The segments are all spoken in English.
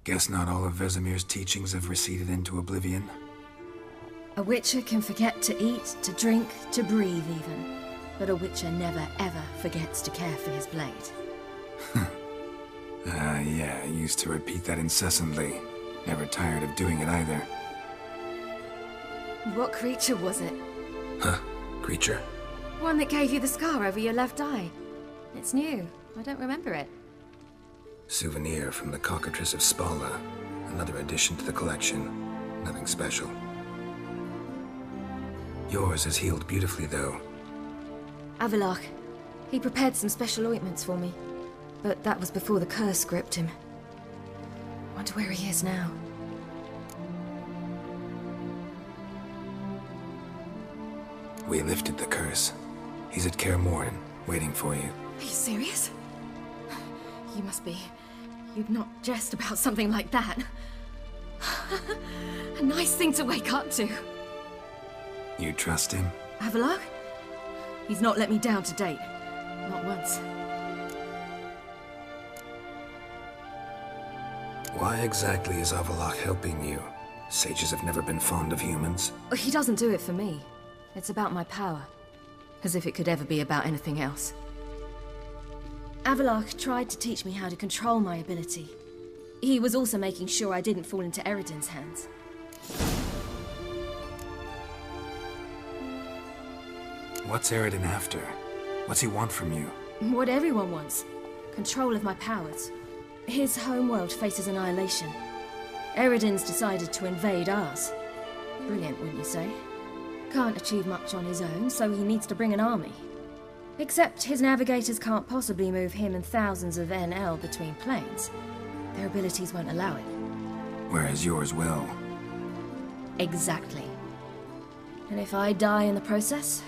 Guess not all of Vesemir's teachings have receded into oblivion. A Witcher can forget to eat, to drink, to breathe even. But a Witcher never ever forgets to care for his blade. Yeah, I used to repeat that incessantly. Never tired of doing it either. What creature was it? Huh? Creature? One that gave you the scar over your left eye. It's new. I don't remember it. Souvenir from the Cockatrice of Spala. Another addition to the collection. Nothing special. Yours has healed beautifully, though. Avallac'h. He prepared some special ointments for me. But that was before the curse gripped him. Wonder where he is now. We lifted the curse. He's at Kaer Morhen, waiting for you. Are you serious? You must be. You'd not jest about something like that. A nice thing to wake up to. You trust him? Avallac'h? He's not let me down to date. Not once. Why exactly is Avallac'h helping you? Sages have never been fond of humans. He doesn't do it for me. It's about my power. As if it could ever be about anything else. Avallac'h tried to teach me how to control my ability. He was also making sure I didn't fall into Eredin's hands. What's Eredin after? What's he want from you? What everyone wants. Control of my powers. His homeworld faces annihilation. Eredin's decided to invade ours. Brilliant, wouldn't you say? Can't achieve much on his own, so he needs to bring an army. Except his navigators can't possibly move him and thousands of NL between planes. Their abilities won't allow it. Whereas yours will. Exactly. And if I die in the process,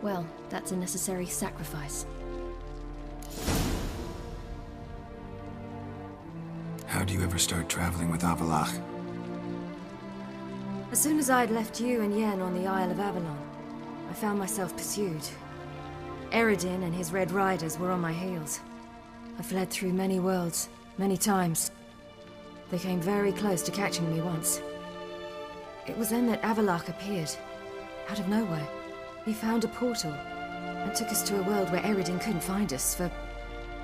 well, that's a necessary sacrifice. How do you ever start traveling with Avallac'h? As soon as I'd left you and Yen on the Isle of Avalon, I found myself pursued. Eredin and his Red Riders were on my heels. I fled through many worlds, many times. They came very close to catching me once. It was then that Avallac'h appeared, out of nowhere. He found a portal, and took us to a world where Eredin couldn't find us for,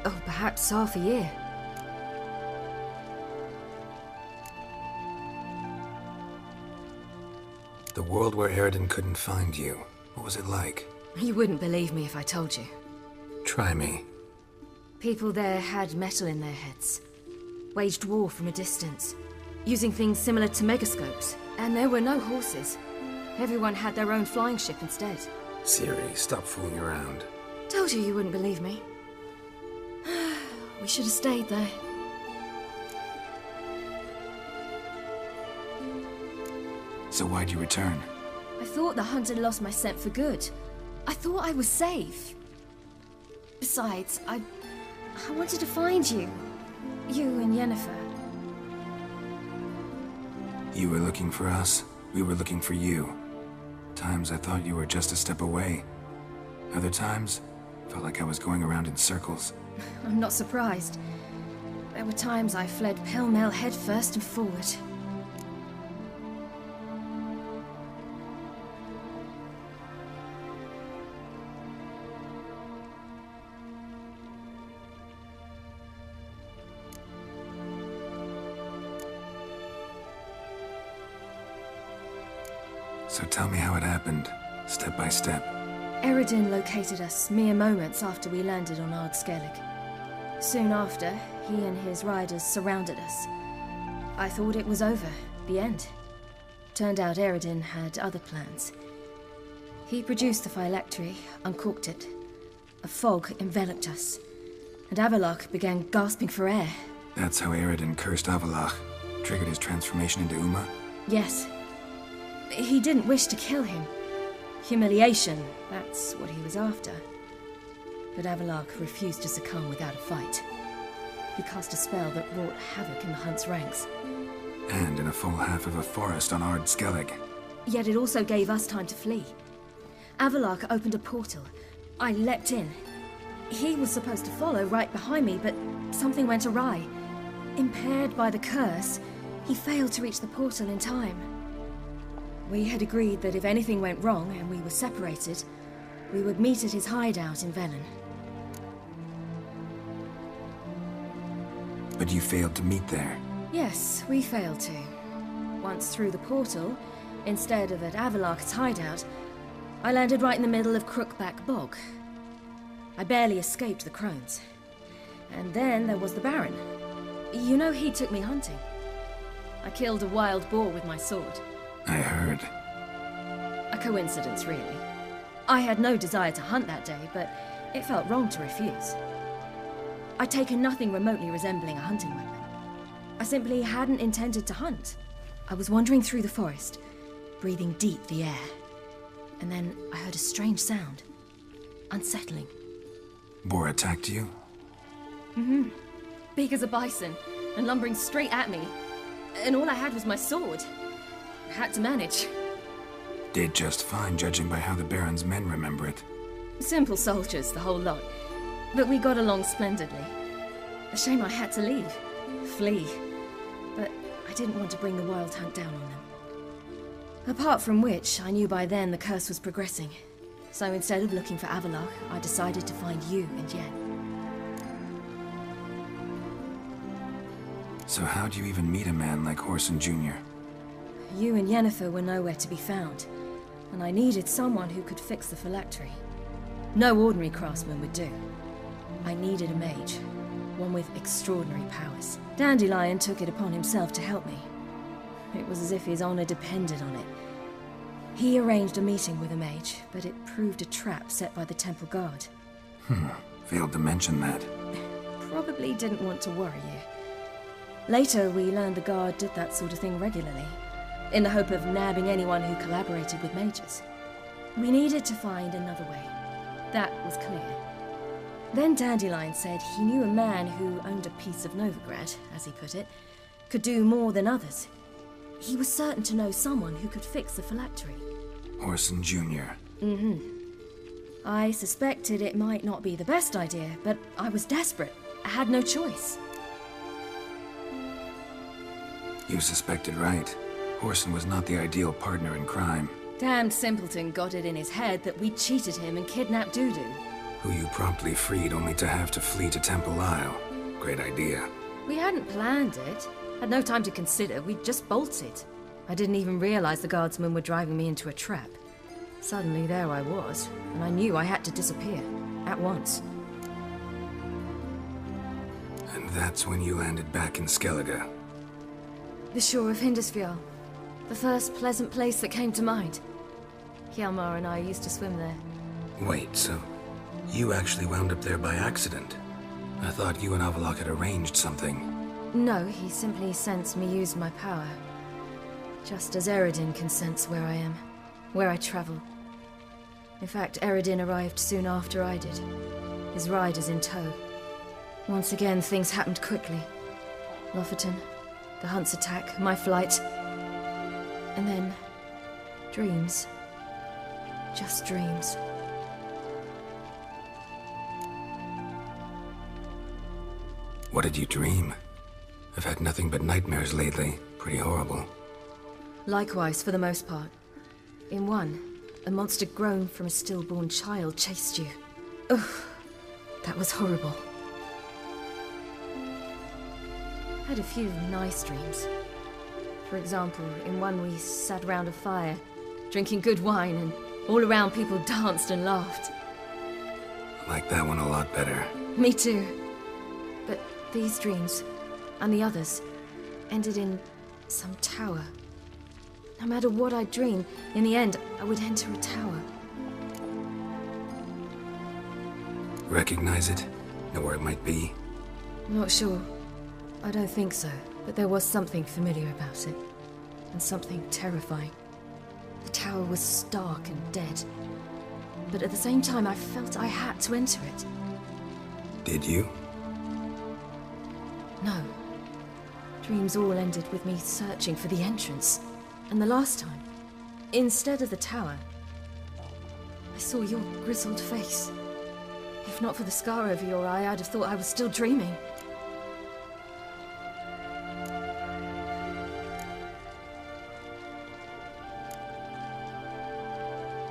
oh, perhaps half a year. The world where Eredin couldn't find you. What was it like? You wouldn't believe me if I told you. Try me. People there had metal in their heads. Waged war from a distance. Using things similar to megascopes. And there were no horses. Everyone had their own flying ship instead. Ciri, stop fooling around. Told you you wouldn't believe me. We should have stayed there. So why'd you return? I thought the hunt had lost my scent for good. I thought I was safe. Besides, I wanted to find you. You and Yennefer. You were looking for us. We were looking for you. Times I thought you were just a step away. Other times, felt like I was going around in circles. I'm not surprised. There were times I fled pell-mell headfirst and forward. So tell me how it happened, step by step. Eredin located us mere moments after we landed on Ard Skellig. Soon after, he and his riders surrounded us. I thought it was over, the end. Turned out Eredin had other plans. He produced the phylactery, uncorked it. A fog enveloped us, and Avallac'h began gasping for air. That's how Eredin cursed Avallac'h, triggered his transformation into Uma? Yes. He didn't wish to kill him. Humiliation, that's what he was after. But Avallac'h refused to succumb without a fight. He cast a spell that wrought havoc in the hunt's ranks. And in a full half of a forest on Ard Skellig. Yet it also gave us time to flee. Avallac'h opened a portal. I leapt in. He was supposed to follow right behind me, but something went awry. Impaired by the curse, he failed to reach the portal in time. We had agreed that if anything went wrong and we were separated, we would meet at his hideout in Velen. But you failed to meet there. Yes, we failed to. Once through the portal, instead of at Avalok's hideout, I landed right in the middle of Crookback Bog. I barely escaped the crones. And then there was the Baron. You know, he took me hunting. I killed a wild boar with my sword. I heard. A coincidence, really. I had no desire to hunt that day, but it felt wrong to refuse. I'd taken nothing remotely resembling a hunting weapon. I simply hadn't intended to hunt. I was wandering through the forest, breathing deep the air. And then I heard a strange sound. Unsettling. Boar attacked you? Mm-hmm. Big as a bison, and lumbering straight at me. And all I had was my sword. I had to manage. Did just fine, judging by how the Baron's men remember it. Simple soldiers, the whole lot. But we got along splendidly. A shame I had to leave. Flee. But I didn't want to bring the wild hunt down on them. Apart from which, I knew by then the curse was progressing. So instead of looking for Avalok, I decided to find you and Yen. So how'd you even meet a man like Horson Jr.? You and Yennefer were nowhere to be found, and I needed someone who could fix the phylactery. No ordinary craftsman would do. I needed a mage, one with extraordinary powers. Dandelion took it upon himself to help me. It was as if his honor depended on it. He arranged a meeting with a mage, but it proved a trap set by the temple guard. Failed to mention that. Probably didn't want to worry you. Later, we learned the guard did that sort of thing regularly, in the hope of nabbing anyone who collaborated with mages. We needed to find another way. That was clear. Then Dandelion said he knew a man who owned a piece of Novigrad, as he put it, could do more than others. He was certain to know someone who could fix the phylactery. Horson Jr. Mm-hmm. I suspected it might not be the best idea, but I was desperate. I had no choice. You suspected right. Horson was not the ideal partner in crime. Damned simpleton got it in his head that we cheated him and kidnapped Dudu. Who you promptly freed only to have to flee to Temple Isle. Great idea. We hadn't planned it. Had no time to consider, we just bolted. I didn't even realize the guardsmen were driving me into a trap. Suddenly there I was, and I knew I had to disappear. At once. And that's when you landed back in Skellige. The shore of Hindisfjall. The first pleasant place that came to mind. Hjalmar and I used to swim there. Wait, so you actually wound up there by accident? I thought you and Avalok had arranged something. No, he simply sensed me use my power. Just as Eredin can sense where I am, where I travel. In fact, Eredin arrived soon after I did, his riders in tow. Once again, things happened quickly. Lofoten, the hunt's attack, my flight. And then, dreams. Just dreams. What did you dream? I've had nothing but nightmares lately. Pretty horrible. Likewise, for the most part. In one, a monster grown from a stillborn child chased you. Ugh, that was horrible. Had a few nice dreams. For example, in one we sat around a fire, drinking good wine, and all around people danced and laughed. I like that one a lot better. Me too. But these dreams, and the others, ended in some tower. No matter what I dream, in the end, I would enter a tower. Recognize it? Know where it might be? Not sure. I don't think so, but there was something familiar about it. And something terrifying. The tower was stark and dead. But at the same time, I felt I had to enter it. Did you? No. Dreams all ended with me searching for the entrance. And the last time, instead of the tower, I saw your grizzled face. If not for the scar over your eye, I'd have thought I was still dreaming.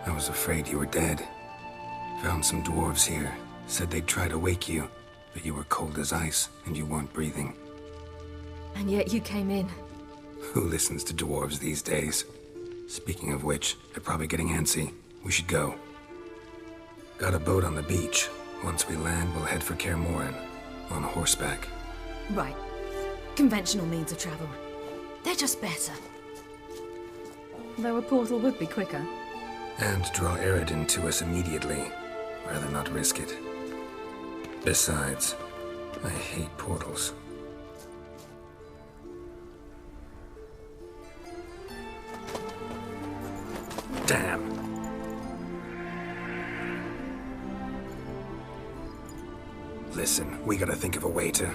I was afraid you were dead. Found some dwarves here. Said they'd try to wake you, but you were cold as ice and you weren't breathing. And yet you came in. Who listens to dwarves these days? Speaking of which, they're probably getting antsy. We should go. Got a boat on the beach. Once we land, we'll head for Kaer Morhen. On horseback. Right. Conventional means of travel. They're just better. Though a portal would be quicker. And draw Eredin to us immediately. Rather not risk it. Besides, I hate portals. Damn. Listen, we gotta think of a way to...